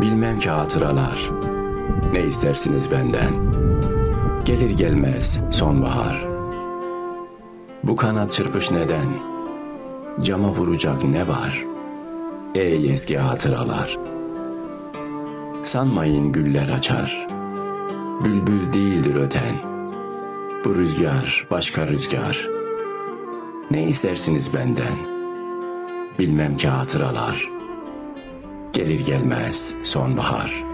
Bilmem ki hatıralar, ne istersiniz benden? Gelir gelmez sonbahar. Bu kanat çırpış neden? Cama vuracak ne var? Ey eski hatıralar. Sanmayın güller açar. Bülbül değildir öten. Bu rüzgar başka rüzgar. Ne istersiniz benden? Bilmem ki hatıralar. Gelir gelmez sonbahar.